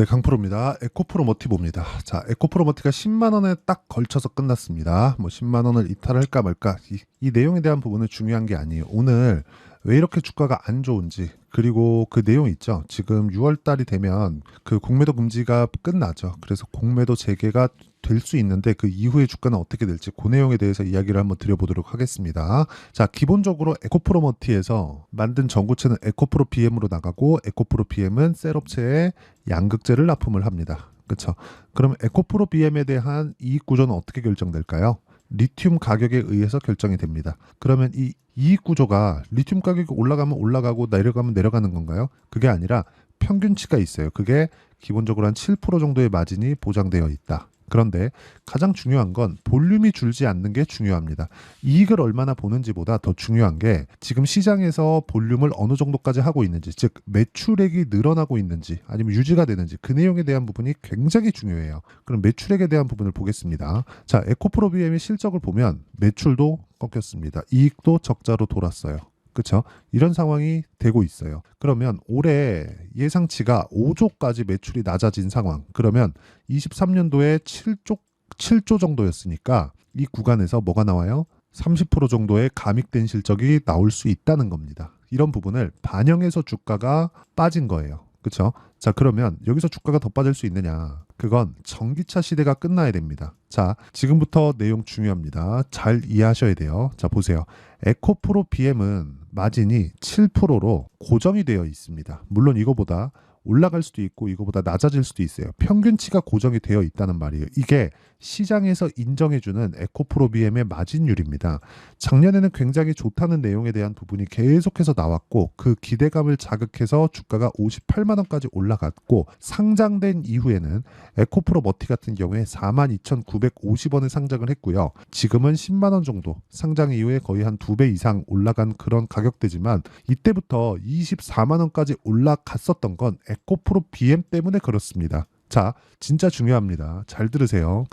네, 강프로입니다. 에코프로 머티봅니다. 자, 에코프로 머티가 10만 원에 딱 걸쳐서 끝났습니다. 뭐 10만 원을 이탈할까 말까 이 내용에 대한 부분은 중요한 게 아니에요. 오늘 왜 이렇게 주가가 안 좋은지, 그리고 그 내용 있죠. 지금 6월 달이 되면 그 공매도 금지가 끝나죠. 그래서 공매도 재개가 될 수 있는데 그 이후에 주가는 어떻게 될지 그 내용에 대해서 이야기를 한번 드려보도록 하겠습니다. 자, 기본적으로 에코프로 머티에서 만든 전고체는 에코프로 BM으로 나가고, 에코프로 BM은 셀업체에 양극재를 납품을 합니다. 그렇죠? 그럼 에코프로 BM에 대한 이익 구조는 어떻게 결정될까요? 리튬 가격에 의해서 결정이 됩니다. 그러면 이 이익 구조가 리튬 가격이 올라가면 올라가고 내려가면 내려가는 건가요? 그게 아니라 평균치가 있어요. 그게 기본적으로 한 7% 정도의 마진이 보장되어 있다. 그런데 가장 중요한 건 볼륨이 줄지 않는 게 중요합니다. 이익을 얼마나 보는지보다 더 중요한 게 지금 시장에서 볼륨을 어느 정도까지 하고 있는지, 즉 매출액이 늘어나고 있는지 아니면 유지가 되는지, 그 내용에 대한 부분이 굉장히 중요해요. 그럼 매출액에 대한 부분을 보겠습니다. 자, 에코프로 BM의 실적을 보면 매출도 꺾였습니다. 이익도 적자로 돌았어요. 그렇죠? 이런 상황이 되고 있어요. 그러면 올해 예상치가 5조까지 매출이 낮아진 상황. 그러면 23년도에 7조 정도였으니까 이 구간에서 뭐가 나와요? 30% 정도의 감익된 실적이 나올 수 있다는 겁니다. 이런 부분을 반영해서 주가가 빠진 거예요. 그렇죠? 자, 그러면 여기서 주가가 더 빠질 수 있느냐? 그건 전기차 시대가 끝나야 됩니다. 자, 지금부터 내용 중요합니다. 잘 이해하셔야 돼요. 자, 보세요. 에코프로 BM은 마진이 7%로 고정이 되어 있습니다. 물론 이거보다 올라갈 수도 있고 이거보다 낮아질 수도 있어요. 평균치가 고정이 되어 있다는 말이에요. 이게 시장에서 인정해주는 에코프로 BM의 마진율입니다. 작년에는 굉장히 좋다는 내용에 대한 부분이 계속해서 나왔고, 그 기대감을 자극해서 주가가 58만 원까지 올라갔고, 상장된 이후에는 에코프로 머티 같은 경우에 42,950원에 상장을 했고요. 지금은 10만 원 정도, 상장 이후에 거의 한 2배 이상 올라간 그런 가격대지만, 이때부터 24만 원까지 올라갔었던 건 에코프로 BM 때문에 그렇습니다. 자, 진짜 중요합니다. 잘 들으세요.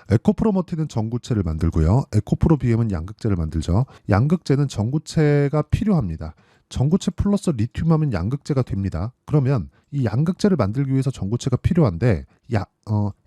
에코프로 머티는 전구체를 만들고요. 에코프로 BM은 양극재를 만들죠. 양극재는 전구체가 필요합니다. 전구체 플러스 리튬 하면 양극재가 됩니다. 그러면 이 양극재를 만들기 위해서 전구체가 필요한데,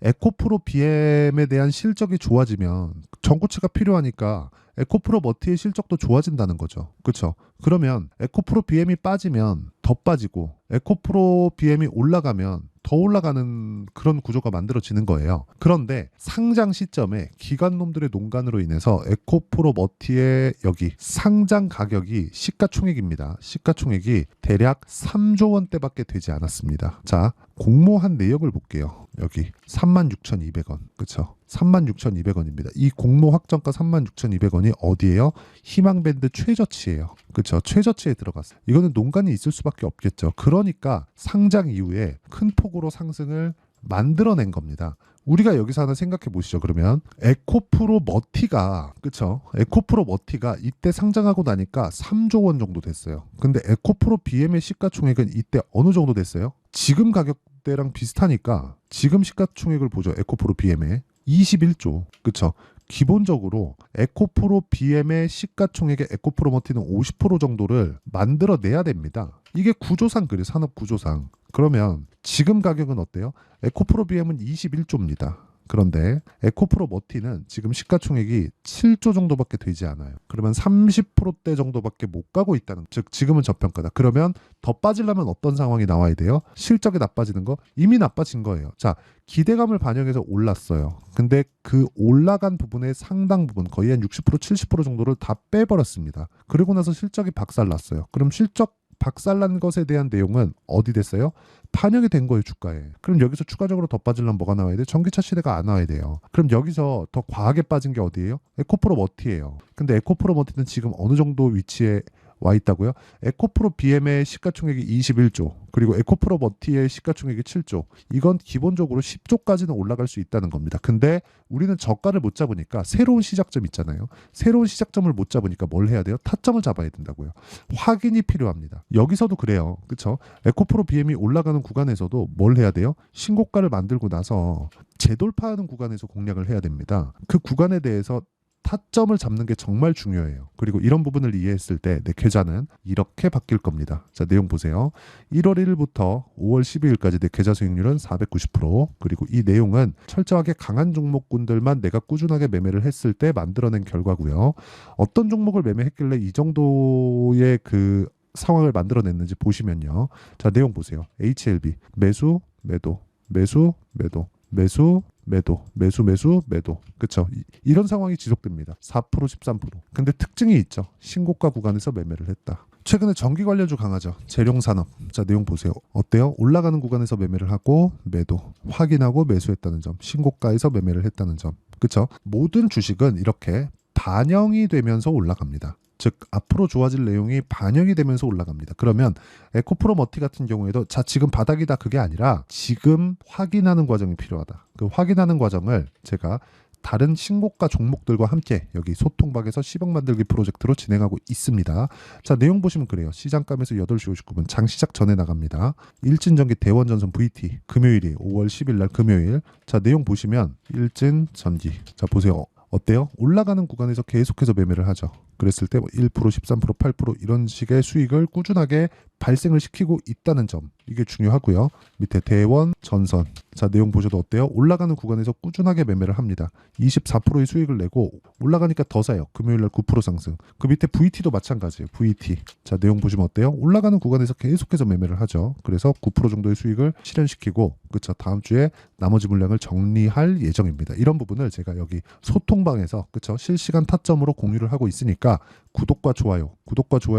에코프로 BM에 대한 실적이 좋아지면 전구체가 필요하니까 에코프로 머티의 실적도 좋아진다는 거죠. 그렇죠? 그러면 에코프로 BM이 빠지면 더 빠지고, 에코프로 BM이 올라가면 더 올라가는 그런 구조가 만들어지는 거예요. 그런데 상장 시점에 기관놈들의 농간으로 인해서 에코프로 머티의 여기 상장 가격이 시가총액입니다. 시가총액이 대략 3조 원대밖에 되지 않았습니다. 자, 공모한 내역을 볼게요. 여기 36,200원. 그렇죠? 36,200원입니다. 이 공모 확정가 36,200원이 어디예요? 희망밴드 최저치예요. 그렇죠? 최저치에 들어갔어요. 이거는 농간이 있을 수밖에 없겠죠. 그러니까 상장 이후에 큰 폭으로 상승을 만들어낸 겁니다. 우리가 여기서 하나 생각해 보시죠. 그러면 에코프로 머티가, 그쵸? 에코프로 머티가 이때 상장하고 나니까 3조 원 정도 됐어요. 근데 에코프로 BM의 시가총액은 이때 어느 정도 됐어요? 지금 가격대랑 비슷하니까 지금 시가총액을 보죠. 에코프로 BM의 21조. 그쵸? 기본적으로 에코프로 BM의 시가총액의 에코프로 머티는 50% 정도를 만들어내야 됩니다. 이게 구조상 그래요. 산업 구조상. 그러면 지금 가격은 어때요? 에코프로 BM은 21조입니다. 그런데 에코프로 머티는 지금 시가총액이 7조 정도밖에 되지 않아요. 그러면 30%대 정도밖에 못 가고 있다는, 즉 지금은 저평가다. 그러면 더 빠지려면 어떤 상황이 나와야 돼요? 실적이 나빠지는 거? 이미 나빠진 거예요. 자, 기대감을 반영해서 올랐어요. 근데 그 올라간 부분의 상당 부분, 거의 한 60%, 70% 정도를 다 빼버렸습니다. 그리고 나서 실적이 박살났어요. 그럼 실적 박살난 것에 대한 내용은 어디 됐어요? 반영이 된 거예요, 주가에. 그럼 여기서 추가적으로 더 빠지려면 뭐가 나와야 돼? 전기차 시대가 안 나와야 돼요. 그럼 여기서 더 과하게 빠진 게 어디예요? 에코프로 머티예요. 근데 에코프로 머티는 지금 어느 정도 위치에 와 있다고요? 에코프로 BM의 시가총액이 21조, 그리고 에코프로 머티의 시가총액이 7조. 이건 기본적으로 10조까지는 올라갈 수 있다는 겁니다. 근데 우리는 저가를 못 잡으니까 새로운 시작점 있잖아요. 새로운 시작점을 못 잡으니까 뭘 해야 돼요? 타점을 잡아야 된다고요. 확인이 필요합니다. 여기서도 그래요. 그렇죠? 에코프로 BM이 올라가는 구간에서도 뭘 해야 돼요? 신고가를 만들고 나서 재돌파하는 구간에서 공략을 해야 됩니다. 그 구간에 대해서 타점을 잡는 게 정말 중요해요. 그리고 이런 부분을 이해했을 때 내 계좌는 이렇게 바뀔 겁니다. 자, 내용 보세요. 1월 1일부터 5월 12일까지 내 계좌 수익률은 490%. 그리고 이 내용은 철저하게 강한 종목군들만 내가 꾸준하게 매매를 했을 때 만들어낸 결과고요. 어떤 종목을 매매했길래 이 정도의 그 상황을 만들어냈는지 보시면요. 자, 내용 보세요. HLB 매수, 매도, 매수, 매도, 매수, 매도, 매수, 매수, 매도. 그쵸? 이런 상황이 지속됩니다. 4%, 13%. 근데 특징이 있죠. 신고가 구간에서 매매를 했다. 최근에 전기 관련주 강하죠. 재룡산업. 자, 내용 보세요. 어때요? 올라가는 구간에서 매매를 하고 매도, 확인하고 매수했다는 점. 신고가에서 매매를 했다는 점. 그쵸? 모든 주식은 이렇게 반영이 되면서 올라갑니다. 즉 앞으로 좋아질 내용이 반영이 되면서 올라갑니다. 그러면 에코프로머티 같은 경우에도 자 지금 바닥이다 그게 아니라 지금 확인하는 과정이 필요하다. 그 확인하는 과정을 제가 다른 신고가 종목들과 함께 여기 소통방에서 10억 만들기 프로젝트로 진행하고 있습니다. 자, 내용 보시면 그래요. 시장감에서 8시 59분 장 시작 전에 나갑니다. 일진전기 대원전선 VT 금요일이 5월 10일 날 금요일. 자, 내용 보시면 일진전기. 자, 보세요. 어때요? 올라가는 구간에서 계속해서 매매를 하죠. 그랬을 때 1%, 13%, 8% 이런 식의 수익을 꾸준하게 발생을 시키고 있다는 점. 이게 중요하고요. 밑에 대원, 전선. 자, 내용 보셔도 어때요? 올라가는 구간에서 꾸준하게 매매를 합니다. 24%의 수익을 내고 올라가니까 더 사요. 금요일날 9% 상승. 그 밑에 VT도 마찬가지예요. VT. 자, 내용 보시면 어때요? 올라가는 구간에서 계속해서 매매를 하죠. 그래서 9% 정도의 수익을 실현시키고 그쵸? 다음 주에 나머지 물량을 정리할 예정입니다. 이런 부분을 제가 여기 소통방에서 그쵸? 실시간 타점으로 공유를 하고 있으니까 구독과 좋아요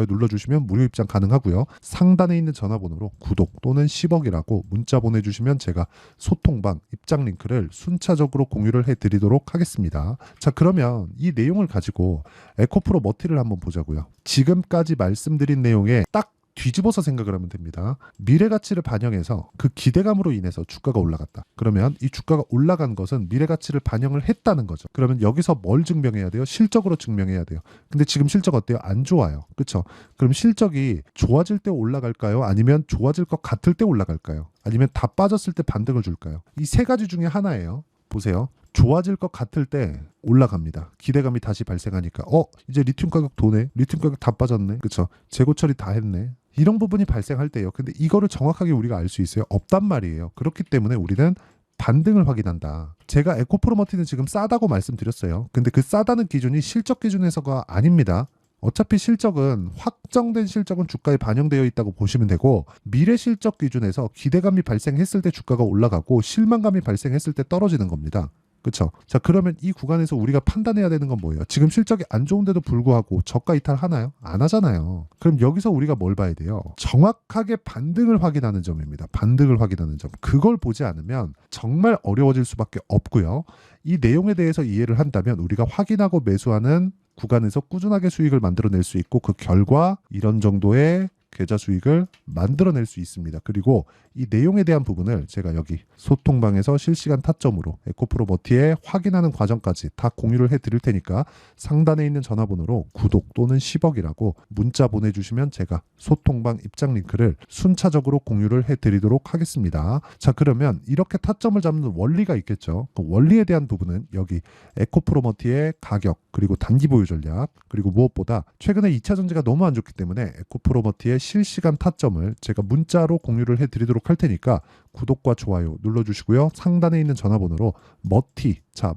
눌러주시면 무료 입장 가능하고요. 상단에 있는 전화번호로 구독 또는 10억이라고 문자 보내주시면 제가 소통방 입장 링크를 순차적으로 공유를 해드리도록 하겠습니다. 자, 그러면 이 내용을 가지고 에코프로 머티를 한번 보자고요. 지금까지 말씀드린 내용에 딱 뒤집어서 생각을 하면 됩니다. 미래 가치를 반영해서 그 기대감으로 인해서 주가가 올라갔다. 그러면 이 주가가 올라간 것은 미래 가치를 반영을 했다는 거죠. 그러면 여기서 뭘 증명해야 돼요? 실적으로 증명해야 돼요. 근데 지금 실적 어때요? 안 좋아요. 그렇죠? 그럼 실적이 좋아질 때 올라갈까요? 아니면 좋아질 것 같을 때 올라갈까요? 아니면 다 빠졌을 때 반등을 줄까요? 이 세 가지 중에 하나예요. 보세요. 좋아질 것 같을 때 올라갑니다. 기대감이 다시 발생하니까 이제 리튬 가격 도네. 리튬 가격 다 빠졌네. 그렇죠? 재고 처리 다 했네. 이런 부분이 발생할 때요. 근데 이거를 정확하게 우리가 알 수 있어요? 없단 말이에요. 그렇기 때문에 우리는 반등을 확인한다. 제가 에코프로머티는 지금 싸다고 말씀드렸어요. 근데 그 싸다는 기준이 실적 기준에서가 아닙니다. 어차피 실적은 확정된 실적은 주가에 반영되어 있다고 보시면 되고 미래 실적 기준에서 기대감이 발생했을 때 주가가 올라가고 실망감이 발생했을 때 떨어지는 겁니다. 그렇죠? 자, 그러면 이 구간에서 우리가 판단해야 되는 건 뭐예요? 지금 실적이 안 좋은데도 불구하고 저가 이탈 하나요? 안 하잖아요. 그럼 여기서 우리가 뭘 봐야 돼요? 정확하게 반등을 확인하는 점입니다. 반등을 확인하는 점. 그걸 보지 않으면 정말 어려워질 수밖에 없고요. 이 내용에 대해서 이해를 한다면 우리가 확인하고 매수하는 구간에서 꾸준하게 수익을 만들어낼 수 있고 그 결과 이런 정도의 계좌 수익을 만들어낼 수 있습니다. 그리고 이 내용에 대한 부분을 제가 여기 소통방에서 실시간 타점으로 에코프로머티에 확인하는 과정까지 다 공유를 해드릴 테니까 상단에 있는 전화번호로 구독 또는 10억이라고 문자 보내주시면 제가 소통방 입장 링크를 순차적으로 공유를 해드리도록 하겠습니다. 자, 그러면 이렇게 타점을 잡는 원리가 있겠죠. 그 원리에 대한 부분은 여기 에코프로머티의 가격 그리고 단기 보유 전략 그리고 무엇보다 최근에 2차 전지가 너무 안 좋기 때문에 에코프로머티의 실시간 타점을 제가 문자로 공유를 해드리도록 할 테니까 구독과 좋아요 눌러주시고요. 상단에 있는 전화번호로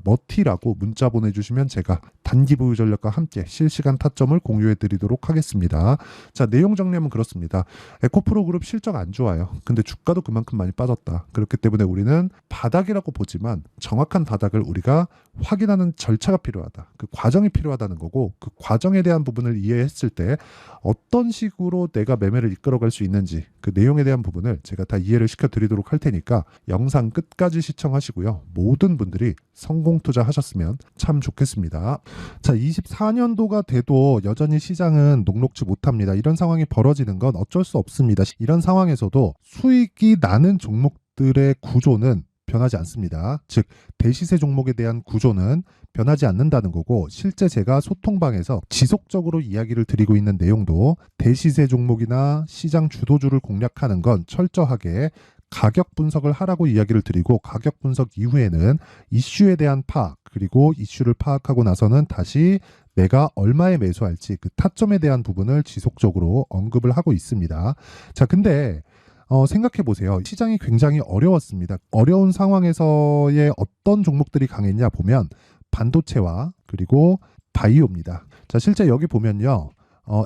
머티라고 문자 보내주시면 제가 단기 보유 전략과 함께 실시간 타점을 공유해드리도록 하겠습니다. 자, 내용 정리하면 그렇습니다. 에코프로 그룹 실적 안 좋아요. 근데 주가도 그만큼 많이 빠졌다. 그렇기 때문에 우리는 바닥이라고 보지만 정확한 바닥을 우리가 확인하는 절차가 필요하다. 그 과정이 필요하다는 거고 그 과정에 대한 부분을 이해했을 때 어떤 식으로 내가 매매를 이끌어갈 수 있는지 그 내용에 대한 부분을 제가 다 이해를 시켜드리도록 할 테니까 영상 끝까지 시청하시고요. 모든 분들이 성공 투자하셨으면 참 좋겠습니다. 자, 24년도가 돼도 여전히 시장은 녹록지 못합니다. 이런 상황이 벌어지는 건 어쩔 수 없습니다. 이런 상황에서도 수익이 나는 종목들의 구조는 변하지 않습니다. 즉 대시세 종목에 대한 구조는 변하지 않는다는 거고 실제 제가 소통방에서 지속적으로 이야기를 드리고 있는 내용도 대시세 종목이나 시장 주도주를 공략하는 건 철저하게 가격 분석을 하라고 이야기를 드리고, 가격 분석 이후에는 이슈에 대한 파악, 그리고 이슈를 파악하고 나서는 다시 내가 얼마에 매수할지 그 타점에 대한 부분을 지속적으로 언급을 하고 있습니다. 자, 근데 생각해 보세요. 시장이 굉장히 어려웠습니다. 어려운 상황에서의 어떤 종목들이 강했냐 보면 반도체와 그리고 바이오입니다. 자, 실제 여기 보면요.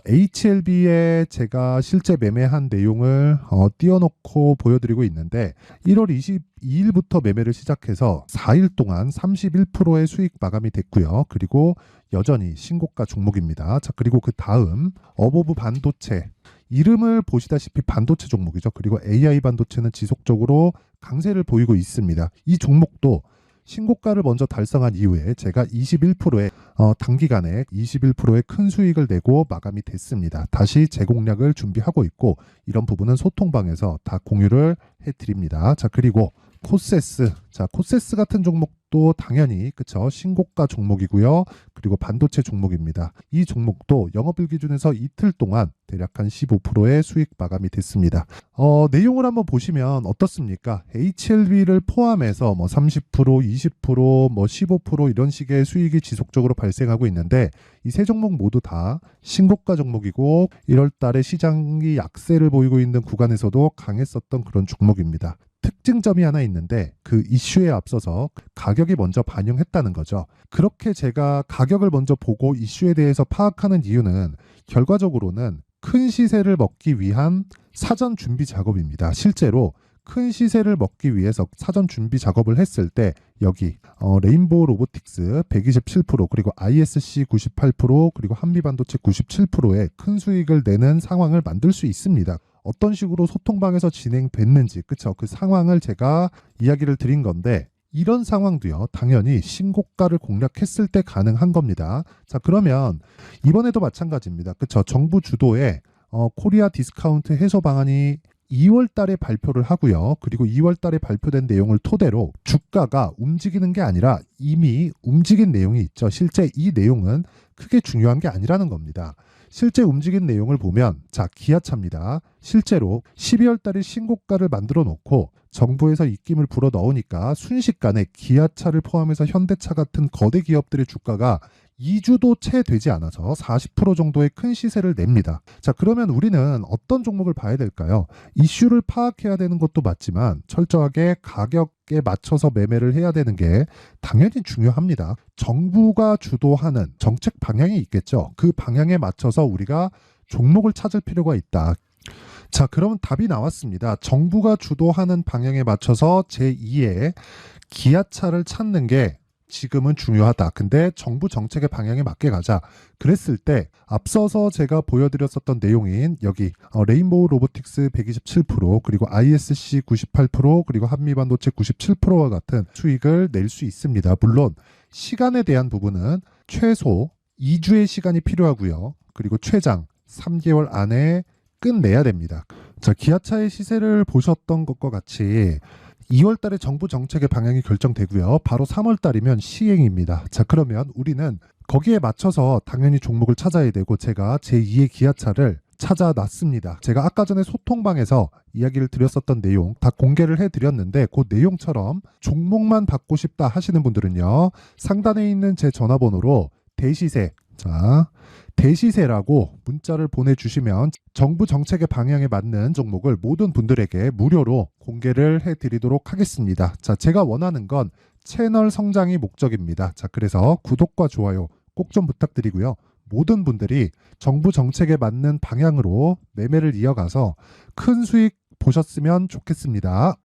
HLB에 제가 실제 매매한 내용을 띄워놓고 보여드리고 있는데, 1월 22일부터 매매를 시작해서 4일 동안 31%의 수익 마감이 됐고요. 그리고 여전히 신고가 종목입니다. 자, 그리고 그 다음 어보브 반도체, 이름을 보시다시피 반도체 종목이죠. 그리고 AI 반도체는 지속적으로 강세를 보이고 있습니다. 이 종목도 신고가를 먼저 달성한 이후에 제가 21%의 단기간에 21%의 큰 수익을 내고 마감이 됐습니다. 다시 재공략을 준비하고 있고, 이런 부분은 소통방에서 다 공유를 해드립니다. 자, 그리고 코세스. 자, 코세스 같은 종목도 당연히 그쵸, 신고가 종목이고요. 그리고 반도체 종목입니다. 이 종목도 영업일 기준에서 이틀 동안 대략 한 15%의 수익 마감이 됐습니다. 내용을 한번 보시면 어떻습니까? HLB를 포함해서 뭐 30%, 20%, 뭐 15% 이런 식의 수익이 지속적으로 발생하고 있는데, 이 세 종목 모두 다 신고가 종목이고 1월 달에 시장이 약세를 보이고 있는 구간에서도 강했었던 그런 종목입니다. 특징점이 하나 있는데, 그 이슈에 앞서서 가격이 먼저 반영했다는 거죠. 그렇게 제가 가격을 먼저 보고 이슈에 대해서 파악하는 이유는 결과적으로는 큰 시세를 먹기 위한 사전 준비 작업입니다. 실제로 큰 시세를 먹기 위해서 사전 준비 작업을 했을 때 여기 레인보우 로보틱스 127%, 그리고 ISC 98%, 그리고 한미반도체 97%의 큰 수익을 내는 상황을 만들 수 있습니다. 어떤 식으로 소통방에서 진행됐는지, 그쵸? 그 상황을 제가 이야기를 드린 건데, 이런 상황도요, 당연히 신고가를 공략했을 때 가능한 겁니다. 자, 그러면 이번에도 마찬가지입니다. 그쵸? 정부 주도의 코리아 디스카운트 해소 방안이 2월 달에 발표를 하고요. 그리고 2월 달에 발표된 내용을 토대로 주가가 움직이는 게 아니라 이미 움직인 내용이 있죠. 실제 이 내용은 크게 중요한 게 아니라는 겁니다. 실제 움직인 내용을 보면, 자, 기아차입니다. 실제로 12월 달에 신고가를 만들어 놓고 정부에서 입김을 불어 넣으니까 순식간에 기아차를 포함해서 현대차 같은 거대 기업들의 주가가 2주도 채 되지 않아서 40% 정도의 큰 시세를 냅니다. 자, 그러면 우리는 어떤 종목을 봐야 될까요? 이슈를 파악해야 되는 것도 맞지만 철저하게 가격에 맞춰서 매매를 해야 되는 게 당연히 중요합니다. 정부가 주도하는 정책 방향이 있겠죠. 그 방향에 맞춰서 우리가 종목을 찾을 필요가 있다. 자, 그러면 답이 나왔습니다. 정부가 주도하는 방향에 맞춰서 제2의 기아차를 찾는 게 지금은 중요하다. 근데 정부 정책의 방향에 맞게 가자. 그랬을 때 앞서서 제가 보여드렸었던 내용인 여기 레인보우 로보틱스 127%, 그리고 ISC 98%, 그리고 한미반도체 97%와 같은 수익을 낼 수 있습니다. 물론 시간에 대한 부분은 최소 2주의 시간이 필요하고요. 그리고 최장 3개월 안에 끝내야 됩니다. 자, 기아차의 시세를 보셨던 것과 같이 2월 달에 정부 정책의 방향이 결정되고요. 바로 3월 달이면 시행입니다. 자, 그러면 우리는 거기에 맞춰서 당연히 종목을 찾아야 되고, 제가 제2의 기아차를 찾아놨습니다. 제가 아까 전에 소통방에서 이야기를 드렸었던 내용 다 공개를 해드렸는데, 그 내용처럼 종목만 받고 싶다 하시는 분들은요, 상단에 있는 제 전화번호로 대시세, 자, 대시세라고 문자를 보내주시면 정부 정책의 방향에 맞는 종목을 모든 분들에게 무료로 공개를 해드리도록 하겠습니다. 자, 제가 원하는 건 채널 성장이 목적입니다. 자, 그래서 구독과 좋아요 꼭 좀 부탁드리고요. 모든 분들이 정부 정책에 맞는 방향으로 매매를 이어가서 큰 수익 보셨으면 좋겠습니다.